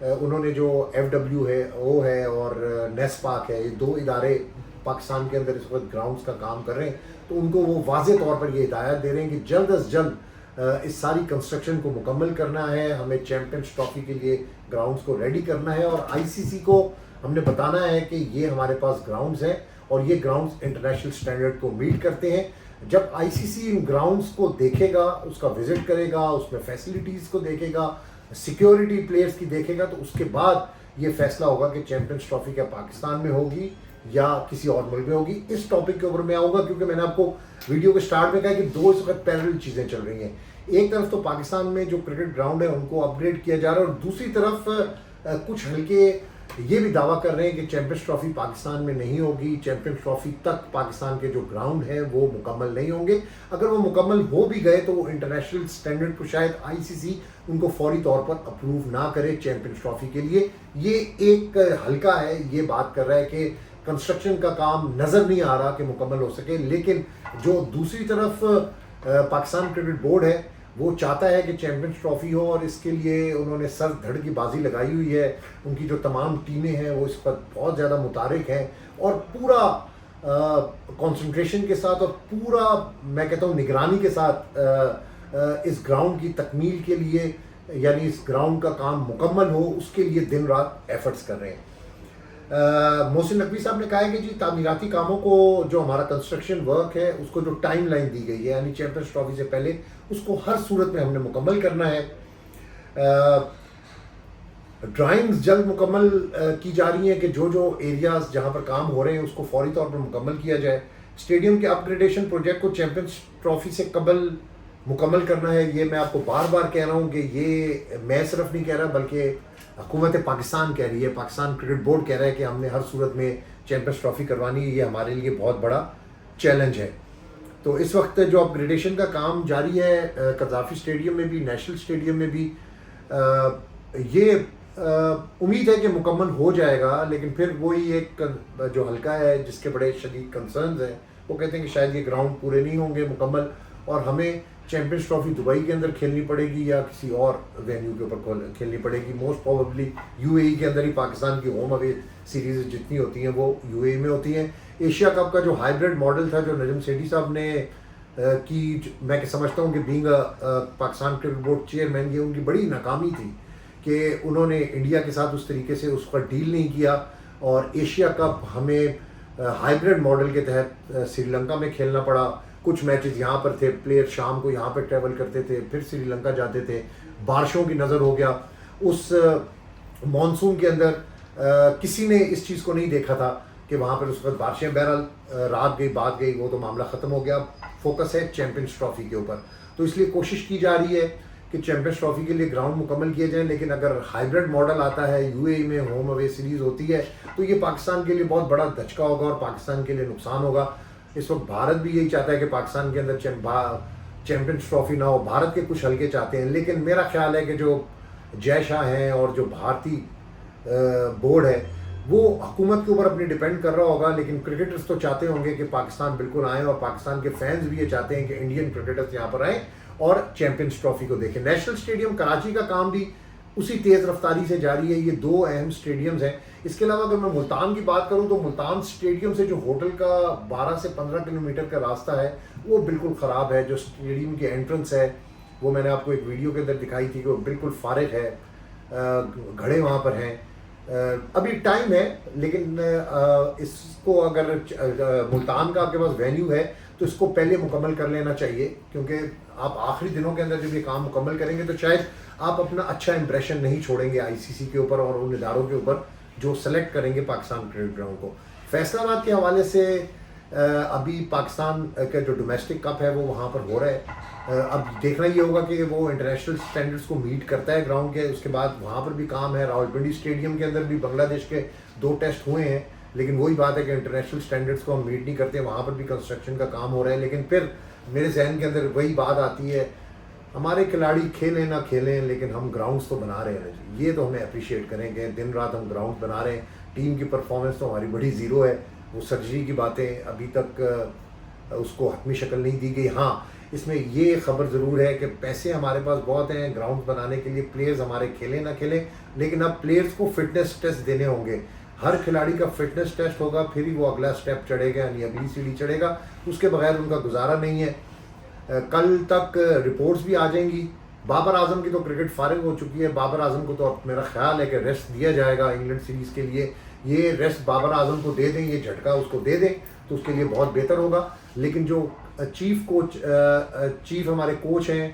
انہوں نے جو FW ہے او ہے اور نیسپاک ہے، یہ 2 ادارے پاکستان کے اندر اس وقت گراؤنڈز کا کام کر رہے ہیں، تو ان کو وہ واضح طور پر یہ ہدایت دے رہے ہیں کہ جلد از جلد اس ساری کنسٹرکشن کو مکمل کرنا ہے، ہمیں چیمپئنز ٹرافی کے لیے گراؤنڈز کو ریڈی کرنا ہے، اور ICC کو ہم نے بتانا ہے کہ یہ ہمارے پاس گراؤنڈز ہیں اور یہ گراؤنڈز انٹرنیشنل سٹینڈرڈ کو میٹ کرتے ہیں۔ جب ICC ان گراؤنڈز کو دیکھے گا، اس کا وزٹ کرے گا، اس میں فیسلٹیز کو دیکھے گا، سیکیورٹی پلیئرز کی دیکھے گا، تو اس کے بعد یہ فیصلہ ہوگا کہ چیمپئنز ٹرافی کیا پاکستان میں ہوگی یا کسی اور ملک میں ہوگی۔ اس ٹاپک کے اوپر میں آؤں گا کیونکہ میں نے آپ کو ویڈیو کے سٹارٹ میں کہا کہ 2 اس وقت پیرل چیزیں چل رہی ہیں۔ ایک طرف تو پاکستان میں جو کرکٹ گراؤنڈ ہے ان کو اپ گریڈ کیا جا رہا ہے، اور دوسری طرف کچھ حلقے یہ بھی دعویٰ کر رہے ہیں کہ چیمپئنز ٹرافی پاکستان میں نہیں ہوگی، چیمپئنز ٹرافی تک پاکستان کے جو گراؤنڈ ہیں وہ مکمل نہیں ہوں گے۔ اگر وہ مکمل ہو بھی گئے تو وہ انٹرنیشنل سٹینڈرڈ کو شاید ICC ان کو فوری طور پر اپروو نہ کرے چیمپئنز ٹرافی کے لیے۔ یہ ایک حلقہ ہے، یہ بات کر رہا ہے کہ کنسٹرکشن کا کام نظر نہیں آ رہا کہ مکمل ہو سکے، لیکن جو دوسری طرف پاکستان کرکٹ بورڈ ہے وہ چاہتا ہے کہ چیمپئنز ٹرافی ہو، اور اس کے لیے انہوں نے سر دھڑ کی بازی لگائی ہوئی ہے۔ ان کی جو تمام ٹیمیں ہیں وہ اس پر بہت زیادہ متحرک ہیں، اور پورا کنسنٹریشن کے ساتھ اور پورا میں کہتا ہوں نگرانی کے ساتھ اس گراؤنڈ کی تکمیل کے لیے، یعنی اس گراؤنڈ کا کام مکمل ہو اس کے لیے دن رات ایفرٹس کر رہے ہیں۔ محسن نقوی صاحب نے کہا ہے کہ جی تعمیراتی کاموں کو جو ہمارا کنسٹرکشن ورک ہے اس کو جو ٹائم لائن دی گئی ہے، یعنی چیمپئنز ٹرافی سے پہلے اس کو ہر صورت میں ہم نے مکمل کرنا ہے۔ ڈرائنگز جلد مکمل کی جا رہی ہیں کہ جو ایریاز جہاں پر کام ہو رہے ہیں اس کو فوری طور پر مکمل کیا جائے۔ اسٹیڈیم کے اپ گریڈیشن پروجیکٹ کو چیمپئنز ٹرافی سے قبل مکمل کرنا ہے۔ یہ میں آپ کو بار بار کہہ رہا ہوں کہ یہ میں صرف نہیں کہہ رہا بلکہ حکومت پاکستان کہہ رہی ہے، پاکستان کرکٹ بورڈ کہہ رہا ہے کہ ہم نے ہر صورت میں چیمپئنز ٹرافی کروانی ہے، یہ ہمارے لیے بہت بڑا چیلنج ہے۔ تو اس وقت جو اپ گریڈیشن کا کام جاری ہے قذافی اسٹیڈیم میں بھی، نیشنل اسٹیڈیم میں بھی، یہ امید ہے کہ مکمل ہو جائے گا، لیکن پھر وہی ایک جو حلقہ ہے جس کے بڑے شدید کنسرنز ہیں، وہ کہتے ہیں کہ شاید یہ گراؤنڈ پورے نہیں ہوں گے مکمل، اور ہمیں چیمپئنز ٹرافی دبئی کے اندر کھیلنی پڑے گی یا کسی اور وینیو کے اوپر کھیلنی پڑے گی۔ موسٹ پروبیبلی UAE کے اندر ہی پاکستان کی ہوم اوے سیریز جتنی ہوتی ہیں وہ UAE میں ہوتی ہیں۔ ایشیا کپ کا جو ہائیبرڈ ماڈل تھا جو نجم سیٹھی صاحب نے کی، میں سمجھتا ہوں کہ being Pakistan cricket board chairman, یہ ان کی بڑی ناکامی تھی کہ انہوں نے انڈیا کے ساتھ اس طریقے سے اس پر ڈیل نہیں کیا، اور ایشیا کپ ہمیں ہائیبرڈ ماڈل کے تحت سری لنکا میں کھیلنا پڑا۔ کچھ میچز یہاں پر تھے، پلیئر شام کو یہاں پہ ٹریول کرتے تھے، پھر سری لنکا جاتے تھے، بارشوں کی نظر ہو گیا۔ اس مانسون کے اندر کسی نے اس چیز کو نہیں دیکھا تھا کہ وہاں پر اس وقت بارشیں، بہرحال رات گئی بات گئی، وہ تو معاملہ ختم ہو گیا۔ فوکس ہے چیمپئنز ٹرافی کے اوپر، تو اس لیے کوشش کی جا رہی ہے کہ چیمپئنز ٹرافی کے لیے گراؤنڈ مکمل کیے جائیں، لیکن اگر ہائیبرڈ ماڈل آتا ہے، UAE میں ہوم اوے سیریز ہوتی ہے، تو یہ پاکستان کے لیے بہت بڑا دھچکا ہوگا اور پاکستان کے لیے نقصان ہوگا۔ اس وقت بھارت بھی یہی چاہتا ہے کہ پاکستان کے اندر چیمپئنز ٹرافی نہ ہو، بھارت کے کچھ حلقے چاہتے ہیں، لیکن میرا خیال ہے کہ جو جے شاہ ہیں اور جو بھارتی بورڈ ہے وہ حکومت کے اوپر اپنی ڈیپینڈ کر رہا ہوگا، لیکن کرکٹرز تو چاہتے ہوں گے کہ پاکستان بالکل آئیں، اور پاکستان کے فینز بھی یہ چاہتے ہیں کہ انڈین کرکٹرز یہاں پر آئیں اور چیمپئنز ٹرافی کو دیکھیں۔ نیشنل اسٹیڈیم کراچی کا کام بھی اسی تیز رفتاری سے جاری ہے۔ یہ 2 اہم اسٹیڈیمز ہیں۔ اس کے علاوہ اگر میں ملتان کی بات کروں تو ملتان اسٹیڈیم سے جو ہوٹل کا 12 سے 15 کلومیٹر کا راستہ ہے وہ بالکل خراب ہے۔ جو اسٹیڈیم کی انٹرنس ہے وہ میں نے آپ کو ایک ویڈیو کے اندر دکھائی تھی کہ وہ بالکل فارغ ہے، گھڑے وہاں پر ہیں۔ ابھی ٹائم ہے، لیکن اس کو اگر ملتان کا آپ کے پاس وینیو ہے تو اس کو پہلے مکمل کر لینا چاہیے، کیونکہ آپ آخری دنوں کے اندر جب یہ کام مکمل کریں گے تو شاید آپ اپنا اچھا امپریشن نہیں چھوڑیں گے ICC کے اوپر اور ان اداروں کے اوپر جو سلیکٹ کریں گے پاکستان کرکٹ گراؤنڈ کو۔ فیصل آباد کے حوالے سے ابھی پاکستان کا جو ڈومیسٹک کپ ہے وہ وہاں پر ہو رہا ہے۔ اب دیکھنا یہ ہوگا کہ وہ انٹرنیشنل سٹینڈرڈز کو میٹ کرتا ہے گراؤنڈ کے۔ اس کے بعد وہاں پر بھی کام ہے، راولپنڈی اسٹیڈیم کے اندر بھی بنگلہ دیش کے 2 ٹیسٹ ہوئے ہیں، لیکن وہی بات ہے کہ انٹرنیشنل سٹینڈرڈز کو ہم میٹ نہیں کرتے، وہاں پر بھی کنسٹرکشن کا کام ہو رہا ہے۔ لیکن پھر میرے ذہن کے اندر وہی بات آتی ہے، ہمارے کھلاڑی کھیلیں نہ کھیلیں لیکن ہم گراؤنڈز تو بنا رہے ہیں جی، یہ تو ہمیں اپریشیٹ کریں گے۔ دن رات ہم گراؤنڈ بنا رہے ہیں، ٹیم کی پرفارمنس تو ہماری بڑی زیرو ہے۔ وہ سرجری کی باتیں ابھی تک اس کو حتمی شکل نہیں دی گئی۔ ہاں، اس میں یہ خبر ضرور ہے کہ پیسے ہمارے پاس بہت ہیں گراؤنڈ بنانے کے لیے، پلیئرز ہمارے کھیلیں نہ کھیلیں، لیکن اب پلیئرز کو فٹنس ٹیسٹ دینے ہوں گے. ہر کھلاڑی کا فٹنس ٹیسٹ ہوگا، پھر ہی وہ اگلا سٹیپ چڑھے گا، یعنی اگلی سیڑھی چڑھے گا. اس کے بغیر ان کا گزارا نہیں ہے. کل تک رپورٹس بھی آ جائیں گی. بابر اعظم کی تو کرکٹ فارغ ہو چکی ہے. بابر اعظم کو تو میرا خیال ہے کہ ریسٹ دیا جائے گا انگلینڈ سیریز کے لیے. یہ ریسٹ بابر اعظم کو دے دیں، یہ جھٹکا اس کو دے دیں تو اس کے لیے بہت بہتر ہوگا. لیکن جو چیف ہمارے کوچ ہیں،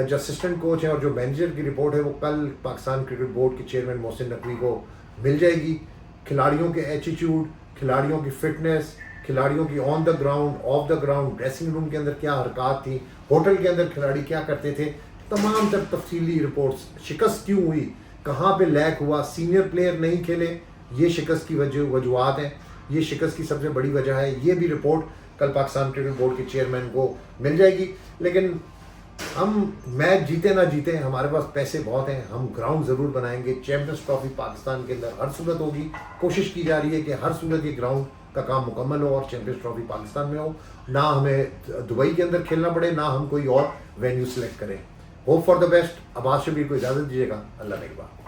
جو اسسٹنٹ کوچ ہیں اور جو مینیجر کی رپورٹ ہے وہ کل پاکستان کرکٹ بورڈ کے چیئرمین محسن نقوی کو مل جائے گی. کھلاڑیوں کے ایٹیٹیوڈ، کھلاڑیوں کی فٹنس، کھلاڑیوں کی on the ground, off the ground, dressing room کے اندر کیا حرکات تھیں، ہوٹل کے اندر کھلاڑی کیا کرتے تھے، تمام تر تفصیلی رپورٹس. شکست کیوں ہوئی، کہاں پہ لیک ہوا، سینئر پلیئر نہیں کھیلے، یہ شکست کی وجوہات ہیں، یہ شکست کی سب سے بڑی وجہ ہے. یہ بھی رپورٹ کل پاکستان کرکٹ بورڈ کے چیئرمین کو مل جائے گی. لیکن ہم میچ جیتے نہ جیتے، ہمارے پاس پیسے بہت ہیں، ہم گراؤنڈ ضرور بنائیں گے. چیمپئنز ٹرافی پاکستان کے اندر ہر صورت ہوگی. کوشش کی جا رہی ہے کہ ہر صورت یہ گراؤنڈ کا کام مکمل ہو اور چیمپئنز ٹرافی پاکستان میں ہو، نہ ہمیں دبئی کے اندر کھیلنا پڑے، نہ ہم کوئی اور وینیو سلیکٹ کریں. Hope for the best. Abbas Shabbir کو اجازت دیجیے گا. اللہ نگہبان.